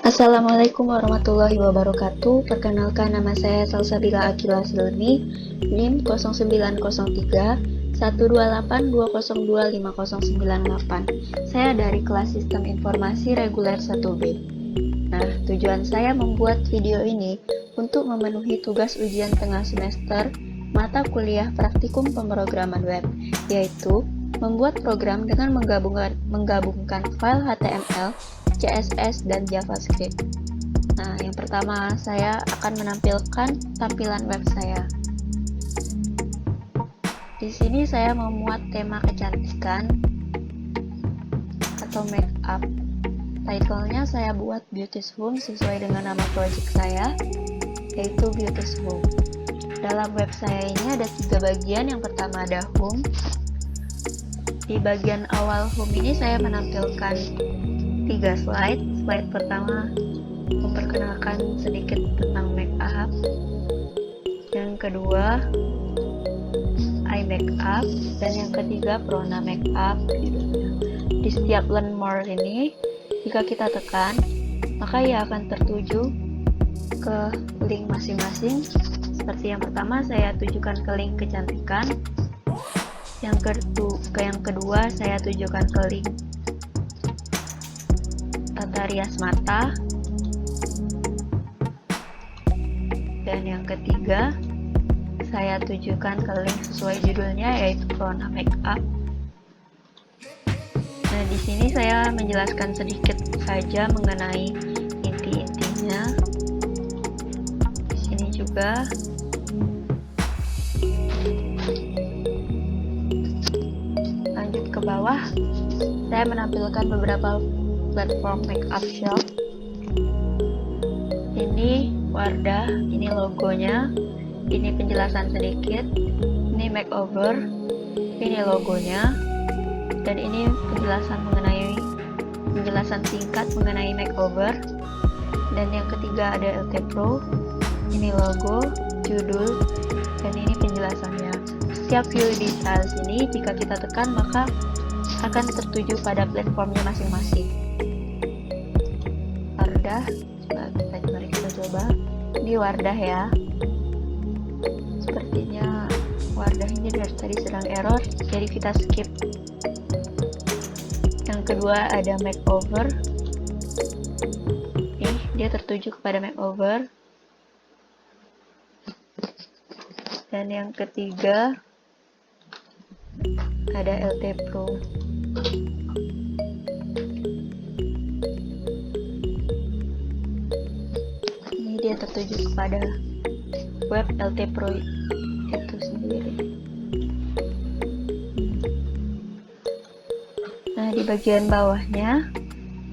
Assalamualaikum warahmatullahi wabarakatuh. Perkenalkan, nama saya Salsabila Akila Silmi, NIM 0903 128 202 5098. Saya dari kelas Sistem Informasi Reguler 1B. Nah, tujuan saya membuat video ini untuk memenuhi tugas ujian tengah semester mata kuliah praktikum pemrograman web, yaitu membuat program dengan menggabungkan file HTML, CSS, dan JavaScript. Nah, yang pertama saya akan menampilkan tampilan web saya. Di sini saya memuat tema kecantikan atau make up. Title-nya saya buat Beauty's Home sesuai dengan nama project saya, yaitu Beauty's Home. Dalam web saya ini ada 3 bagian. Yang pertama ada Home. Di bagian awal Home ini saya menampilkan 3 slide. Slide pertama memperkenalkan sedikit tentang make up. Yang kedua, eye make up, dan yang ketiga Prona make up. Di setiap learn more ini, jika kita tekan, maka ia akan tertuju ke link masing-masing. Seperti yang pertama, saya tujukan ke link kecantikan. Yang kedua, saya tujukan ke link tata rias mata. Dan yang ketiga, saya tujukan ke link sesuai judulnya, yaitu Prona make up. Nah, di sini saya menjelaskan sedikit saja mengenai inti-intinya. Di sini juga lanjut ke bawah, saya menampilkan beberapa platform make up shop. Ini Wardah, ini logonya, ini penjelasan sedikit, ini makeover, ini logonya, dan ini penjelasan singkat mengenai makeover. Dan yang ketiga ada LT Pro, ini logo, judul, dan ini penjelasannya. Setiap view details ini jika kita tekan maka akan tertuju pada platformnya masing-masing. Wardah, mari kita coba. Ini Wardah ya. Sepertinya Wardah ini dari tadi sedang error, jadi kita skip. Yang kedua ada makeover. Dia tertuju kepada makeover. Dan yang ketiga ada LT Pro. Ini dia tertuju kepada web LT Pro itu sendiri. Nah, di bagian bawahnya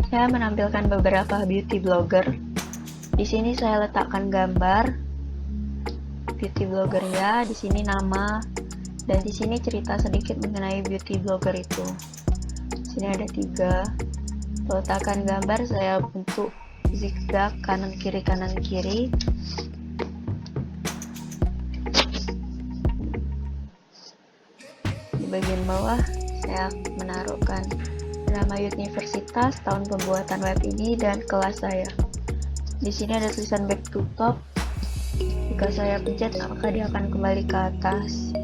saya menampilkan beberapa beauty blogger. Di sini saya letakkan gambar beauty bloggernya, di sini nama, dan di sini cerita sedikit mengenai beauty blogger itu. Di sini ada 3. Letakkan gambar saya bentuk zigzag kanan kiri. Di bagian bawah saya menaruhkan nama universitas, tahun pembuatan web ini, dan kelas saya. Di sini ada tulisan back to top. Jika saya pencet maka dia akan kembali ke atas.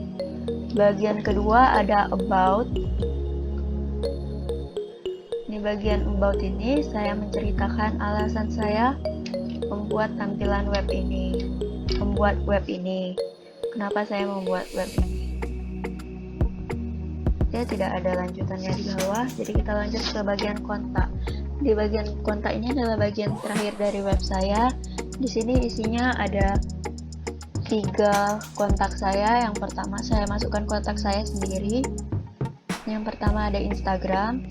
Bagian kedua ada about. Di bagian about ini saya menceritakan alasan saya membuat tampilan web ini, membuat web ini. Kenapa saya membuat web ini? Ya, tidak ada lanjutannya di bawah, jadi kita lanjut ke bagian kontak. Di bagian kontak ini adalah bagian terakhir dari web saya. Di sini isinya ada 3 kontak saya. Yang pertama saya masukkan kontak saya sendiri. Yang pertama ada Instagram,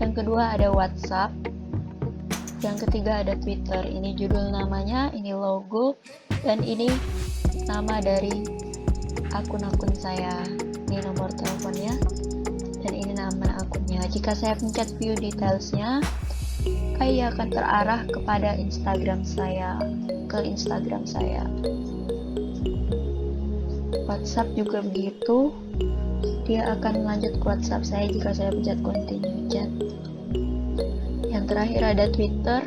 yang kedua ada WhatsApp, yang ketiga ada Twitter. Ini judul namanya, ini logo, dan ini nama dari akun-akun saya. Ini nomor teleponnya, dan ini nama akunnya. Jika saya pencet view detailsnya, ia akan terarah kepada Instagram saya, ke Instagram saya. WhatsApp juga begitu, dia akan lanjut ke WhatsApp saya jika saya pencet continue chat. Yang terakhir ada Twitter.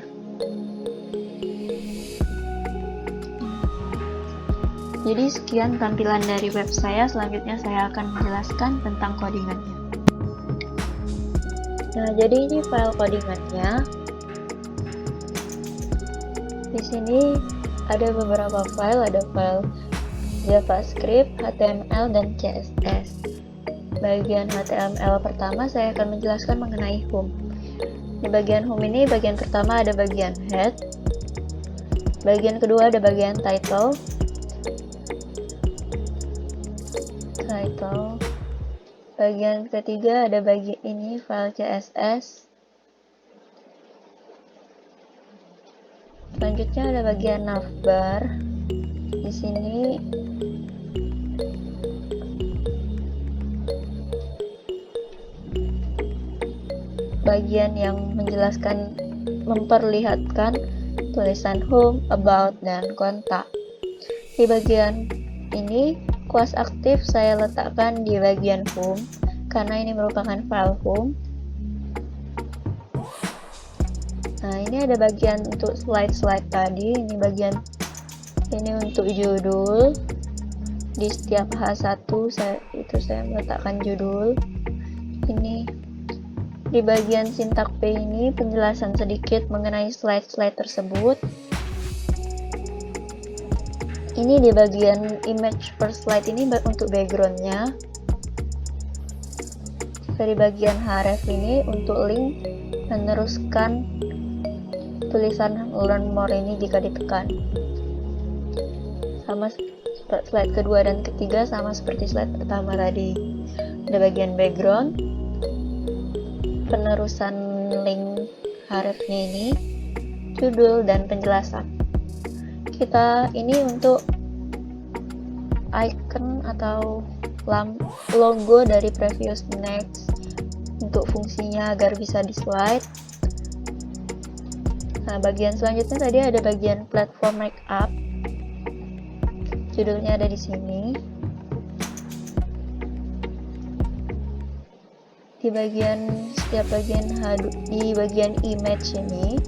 Jadi sekian tampilan dari web saya. Selanjutnya saya akan menjelaskan tentang codingannya. Nah, jadi ini file codingannya. Di sini ada beberapa file, ada file JavaScript, HTML, dan CSS. Bagian HTML pertama saya akan menjelaskan mengenai home. Di bagian home ini, bagian pertama ada bagian head, bagian kedua ada bagian title, bagian ketiga ada bagian ini file CSS, selanjutnya ada bagian navbar. Di sini bagian yang menjelaskan, memperlihatkan tulisan home, about, dan kontak. Di bagian ini, kuas aktif saya letakkan di bagian home, karena ini merupakan file home. Nah, ini ada bagian untuk slide-slide tadi, ini bagian ini untuk judul. Di setiap H1 saya meletakkan judul. Ini di bagian syntax P ini penjelasan sedikit mengenai slide-slide tersebut. Ini di bagian image per slide ini untuk backgroundnya. Di bagian href ini untuk link meneruskan tulisan learn more ini jika ditekan. Sama slide kedua dan ketiga sama seperti slide pertama tadi. Ada bagian background, penerusan link hrefnya ini, judul, dan penjelasan. Kita ini untuk icon atau logo dari previous, next, untuk fungsinya agar bisa di slide. Nah, bagian selanjutnya tadi ada bagian platform markup. Judulnya ada di sini. Di bagian image ini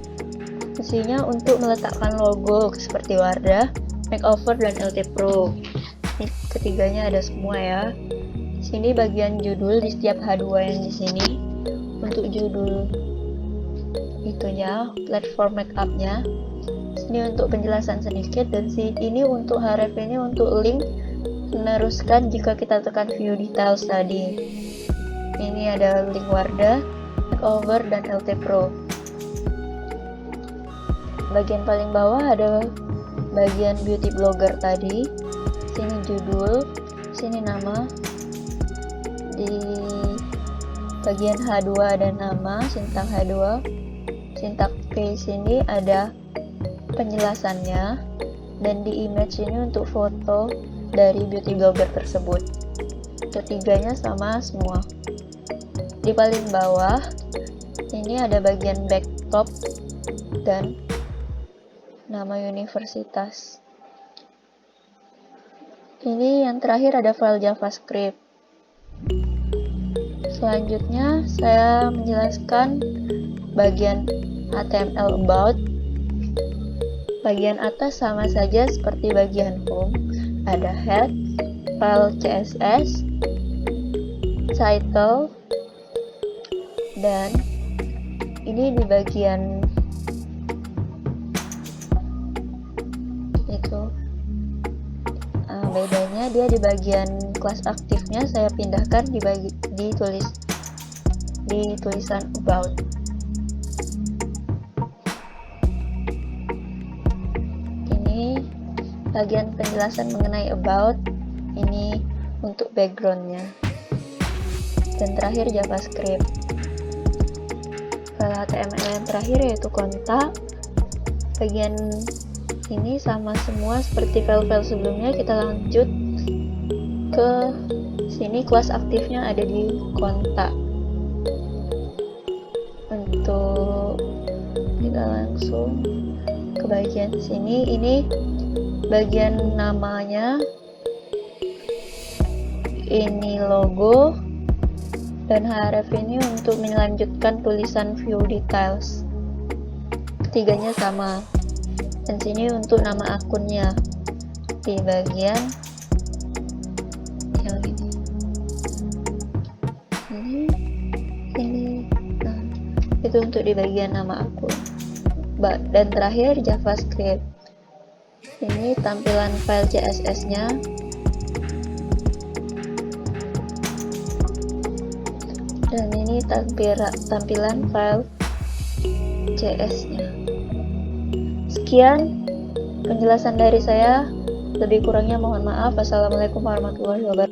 fungsinya untuk meletakkan logo seperti Wardah, Makeover, dan LT Pro. Ini ketiganya ada semua ya. Di sini bagian judul di setiap H2 yang di sini untuk judul itunya, platform markup-nya. Ini untuk penjelasan sedikit, dan ini untuk href ini untuk link meneruskan jika kita tekan view details tadi. Ini ada link Wardah, Makeover, dan LT Pro. Bagian paling bawah ada bagian beauty blogger tadi. Sini judul, sini nama. Di bagian H2 ada nama, syntax H2. Syntax P sini ada penjelasannya, dan di image ini untuk foto dari beauty blogger tersebut. Ketiganya sama semua. Di paling bawah ini ada bagian backtop dan nama universitas. Ini yang terakhir ada file JavaScript. Selanjutnya saya menjelaskan bagian HTML about. Bagian atas sama saja seperti bagian home. Ada head, file CSS, title, dan ini di bagian itu. Bedanya dia di bagian kelas aktifnya saya pindahkan di tulisan about. Ini bagian penjelasan mengenai about, ini untuk backgroundnya, dan terakhir JavaScript. File HTML yang terakhir yaitu kontak. Bagian ini sama semua seperti file-file sebelumnya. Kita lanjut ke sini, kelas aktifnya ada di kontak. Untuk kita langsung ke bagian sini, ini bagian namanya, ini logo, dan href ini untuk melanjutkan tulisan view details. Ketiganya sama. Dan sini untuk nama akunnya. di bagian yang ini. Nah, itu untuk di bagian nama akun. Dan terakhir JavaScript. Ini tampilan file CSS-nya. Dan ini tampilan file CS-nya. Sekian penjelasan dari saya. Lebih kurangnya mohon maaf. Wassalamualaikum warahmatullahi wabarakatuh.